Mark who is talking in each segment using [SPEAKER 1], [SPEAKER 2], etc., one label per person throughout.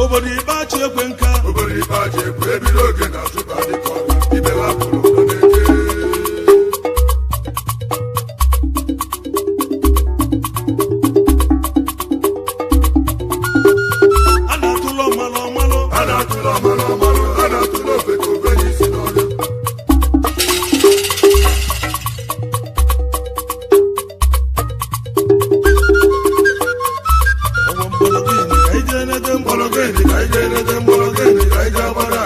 [SPEAKER 1] obodo Ịkpachi ekwe nka
[SPEAKER 2] obodo Ịkpachi ekwe ebido oge na Nsụka dịka ọga ibe ha pụrụ ụlọ na-eje
[SPEAKER 1] a na-atụlọ ọmalụ ọmalụ
[SPEAKER 2] a na-atụlọ ọmalụ ọmalụ a na-atụlọ ofe ka ofe n'isi n'ọnya mgbọrọgịnị ka ije enete mgbọrọgịnị ka ije agbara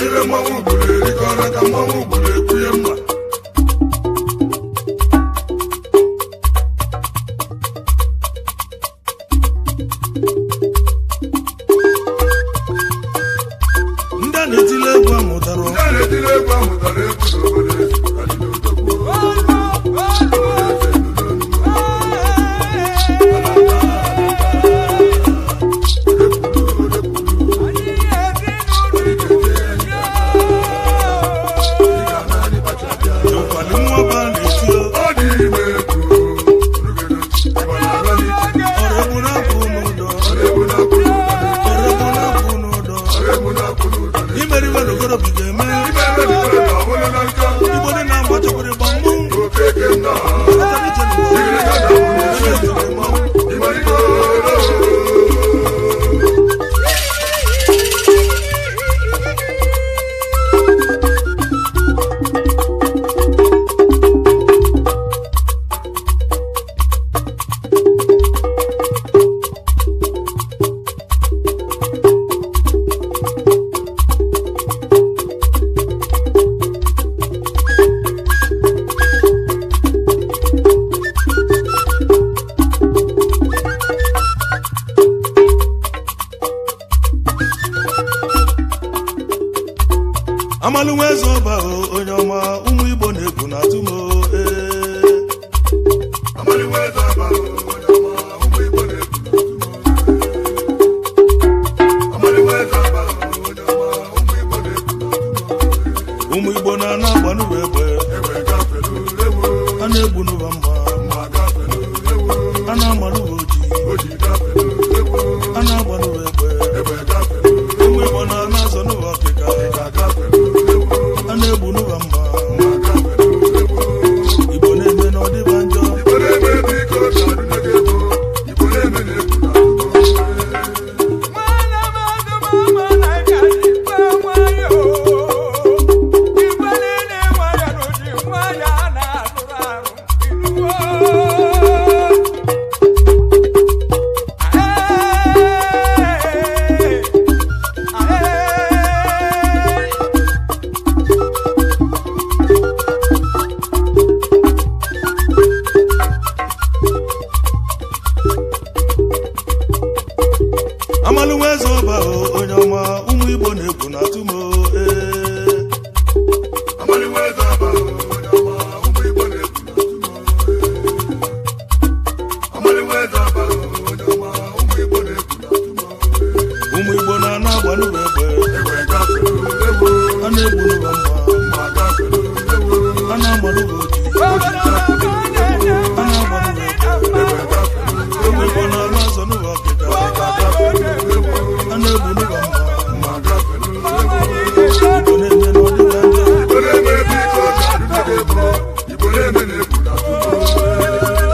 [SPEAKER 2] ire mmanwụ gburu erike ọra ka mmanwụ gburu ekwuye mma
[SPEAKER 1] ndị a na-etile egwu amụtara
[SPEAKER 2] egwu n'obodo
[SPEAKER 1] Amalu nwezo ọba onye ọma ụmụ Igbo na-egwu na atụmo
[SPEAKER 2] Amalu nwezo ọba onye ọma ụmụ Igbo na-egwu na atụmo Amalu nwezo ọba onye ọma ụmụ Igbo na-egwu na atụmo
[SPEAKER 1] ụmụ Igbo na-ana agbanụ egbe
[SPEAKER 2] gafelu ewo
[SPEAKER 1] a na-egbu n'ụwa mma
[SPEAKER 2] gafelu ewo
[SPEAKER 1] a na-agbanụ
[SPEAKER 2] oji gafelu ewo
[SPEAKER 1] a na-agbanụ egbe
[SPEAKER 2] gafelu
[SPEAKER 1] ụmụ Igbo na-ana azọ n'ụwa Afrịka
[SPEAKER 2] gafelu
[SPEAKER 1] a na-egbu n'ụwa mma Igbo na-eme na ọdịba njọ
[SPEAKER 2] Igbo na-eme biko na adịnege ego Igbo na-eme na-egwu na
[SPEAKER 1] Amalu nwezo ọba onye ọma ụmụ Igbo na-egwu na atụmo
[SPEAKER 2] Amalu nwezo ọba onye ọma ụmụ Igbo na-egwu na atụmo Amalu nwezo ọba onye ọma ụmụ Igbo na-egwu na atụmo
[SPEAKER 1] ụmụ Igbo na-ana agbanụ egbe
[SPEAKER 2] gafelu ewo
[SPEAKER 1] a na-egbu n'ụwa mma
[SPEAKER 2] gafelu ewo
[SPEAKER 1] a na-agbanụ oji a na-agbanụ ụmụ Igbo na-ana azọ n'ụwa Afrịka a na-egbu n'ụwa mma Igbo na-eme na ọdịba njọ
[SPEAKER 2] Igbo na-eme biko na adịnege ego Igbo na-eme na-egwu na atụmo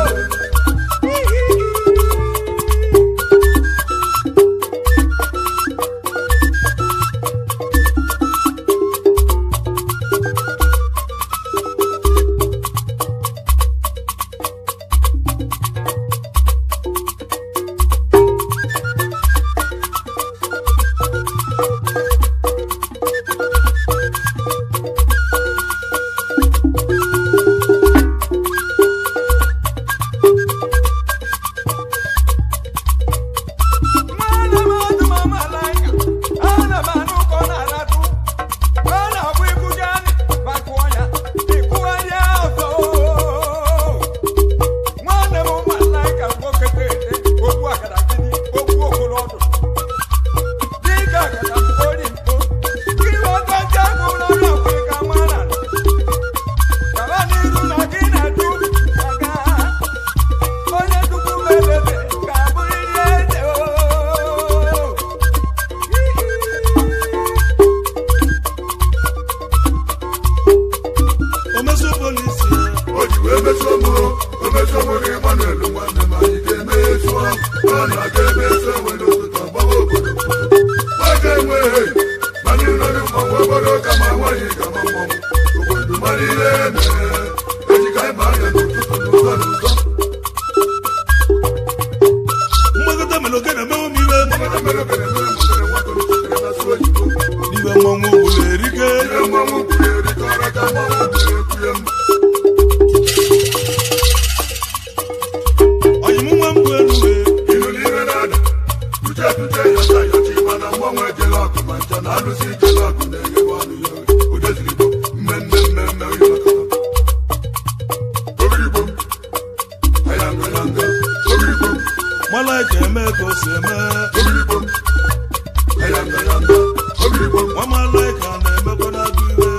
[SPEAKER 2] na-ese nwere ụtụtụ ọgbawa obodo nwoke enweghị mana ịnọrị mmanwụ obodo kama nwaanyị gama mmanwụ obodo mara ihe mere ejika ịba anya n'ụtụtụ n'ụzọ n'ụzọ
[SPEAKER 1] mgbagọta mere oke na-emewe m iwe
[SPEAKER 2] mmadụ mere okere mere mụtere nwakọrọ sitere na sụ oyibo
[SPEAKER 1] iwe mmanwụ obodo erike
[SPEAKER 2] ihe mmanwụ kwuru erike ọra ka mmanwụ kwuru ekwuye m
[SPEAKER 1] ọyị m nwa mbụ enuwe
[SPEAKER 2] ilu n'ihe na-ada uche yacha yachi mana mgbanwe ejela ọgụ ma ncha na alụsị ijela ọgụ na-eghebe ọnụ ya odezirigbo mmemme oyilọkọta obirigbo ayanga obirigbo
[SPEAKER 1] malaika eme ka o si eme
[SPEAKER 2] obirigbo ayanga obirigbo
[SPEAKER 1] nwa malaika na-emekwa na agụ iwe